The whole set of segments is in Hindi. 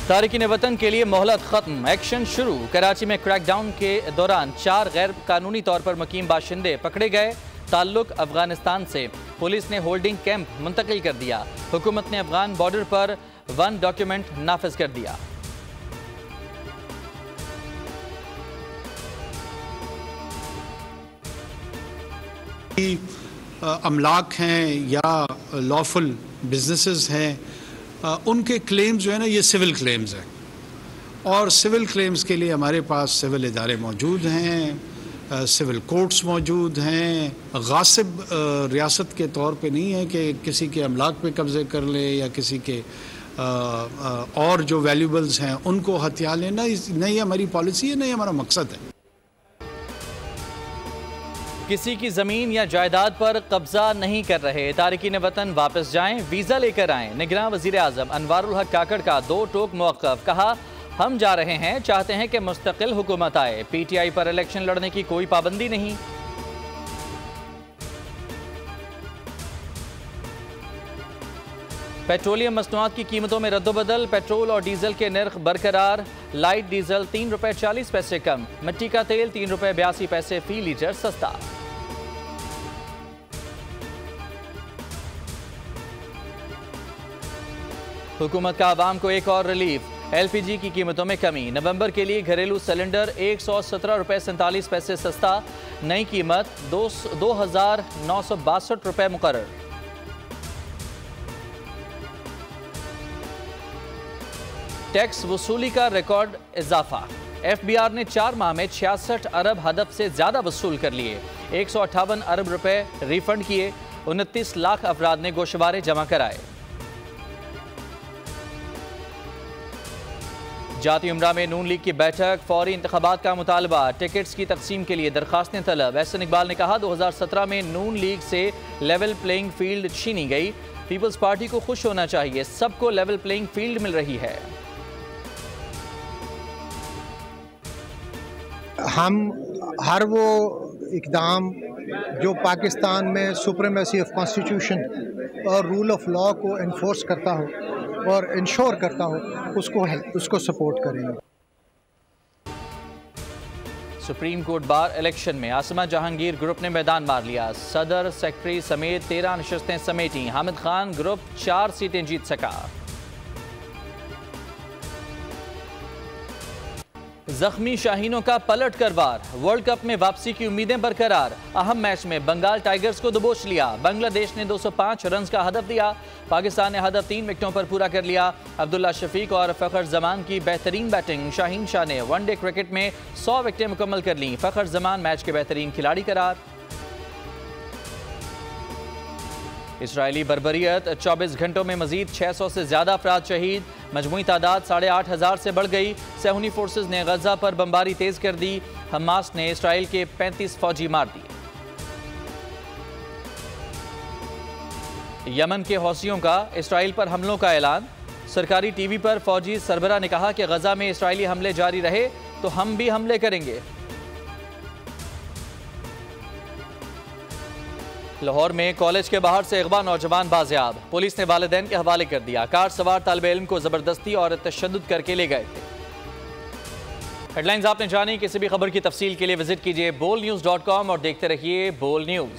तारिकीन वतन के लिए मोहलत खत्म, एक्शन शुरू। कराची में क्रैकडाउन के दौरान 4 गैर कानूनी तौर पर मुकीम बाशिंदे पकड़े गए। ताल्लुक अफगानिस्तान से। पुलिस ने होल्डिंग कैंप मुंतकिल कर दिया। हुकूमत ने अफगान बॉर्डर पर 1 डॉक्यूमेंट नाफिज कर दिया। अमलाक हैं या लॉफुल बिजनेसेस हैं, उनके क्लेम्स जो है ना, ये सिविल क्लेम्स हैं और सिविल क्लेम्स के लिए हमारे पास सिविल इदारे मौजूद हैं, सिविल कोर्ट्स मौजूद हैं। गासिब रियासत के तौर पे नहीं है कि किसी के अमलाक पे कब्जे कर ले या किसी के और जो वैल्यूबल्स हैं उनको हथिया लेना, नहीं हमारी पॉलिसी है, नहीं हमारा मकसद है। किसी की जमीन या जायदाद पर कब्जा नहीं कर रहे, तारिकीन वतन वापस जाएं, वीजा लेकर आएं। निगरान वजीर आजम अनवारुल हक काकड़ का 2 टोक मौक़िफ़। कहा, हम जा रहे हैं, चाहते हैं कि मुस्तकिल हुकूमत आए। PTI पर इलेक्शन लड़ने की कोई पाबंदी नहीं। पेट्रोलियम मसनूआत की कीमतों में रद्दोबदल, पेट्रोल और डीजल के नर्ख बरकरार। लाइट डीजल 3 रुपए 40 पैसे कम, मिट्टी का तेल 3 रुपए 82 पैसे फी लीटर सस्ता। हुकूमत का आवाम को एक और रिलीफ, LPG की कीमतों में कमी। नवंबर के लिए घरेलू सिलेंडर 117 रुपए 47 पैसे सस्ता, नई कीमत 2,962 रुपए मुकर्रर। टैक्स वसूली का रिकॉर्ड इजाफा, FBR ने 4 माह में 66 अरब हदफ से ज्यादा वसूल कर लिए। 158 अरब रुपए रिफंड किए। 29 लाख अफराद ने गोशवारे जमा कराए। जाती उमरा में नून लीग की बैठक, फौरी इंतखाबात का मुतालबा, टिकट्स की तकसीम के लिए दरखास्तें तलब। एहसन इकबाल ने कहा, 2017 में नून लीग से लेवल प्लेइंग फील्ड छीनी गई। पीपल्स पार्टी को खुश होना चाहिए, सबको लेवल प्लेइंग फील्ड मिल रही है। हम हर वो इकदाम जो पाकिस्तान में सुप्रीमेसी ऑफ कॉन्स्टिट्यूशन और रूल ऑफ लॉ को इन्फोर्स करता हो और इंश्योर करता हो, उसको सपोर्ट करेंगे। सुप्रीम कोर्ट बार इलेक्शन में आसमा जहांगीर ग्रुप ने मैदान मार लिया। सदर सेक्रेटरी समेत 13 नशस्तें समेटी। हामिद खान ग्रुप 4 सीटें जीत सका। जख्मी शाहीनों का पलट कर वार, वर्ल्ड कप में वापसी की उम्मीदें बरकरार। अहम मैच में बंगाल टाइगर्स को दबोच लिया। बांग्लादेश ने 205 रन का हदफ दिया। पाकिस्तान ने हदफ 3 विकेटों पर पूरा कर लिया। अब्दुल्ला शफीक और फखर जमान की बेहतरीन बैटिंग। शाहीन शाह ने वनडे क्रिकेट में 100 विकेटें मुकम्मल कर लीं। फखर जमान मैच के बेहतरीन खिलाड़ी करार। इसराइली बर्बरियत, 24 घंटों में मजीद 600 से ज्यादा अफराद शहीद। मजमूई तादाद 8,500 से बढ़ गई। सहूनी फोर्सेज ने गजा पर बमबारी तेज कर दी। हमास ने इसराइल के 35 फौजी मार दिए। यमन के हौसियों का इसराइल पर हमलों का ऐलान। सरकारी टीवी पर फौजी सरबरा ने कहा कि गजा में इसराइली हमले जारी रहे तो हम भी हमले करेंगे। लाहौर में कॉलेज के बाहर से अगवा नौजवान बाजियाब, पुलिस ने वालिदैन के हवाले कर दिया। कार सवार तालिबे इल्म को जबरदस्ती और तशद्दुद करके ले गए थे। हेडलाइंस आपने जानी। किसी भी खबर की तफसील के लिए विजिट कीजिए bolnews.com और देखते रहिए बोल न्यूज।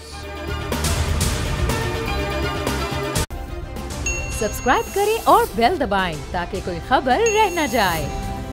सब्सक्राइब करें और बेल दबाएं ताकि कोई खबर रह न जाए।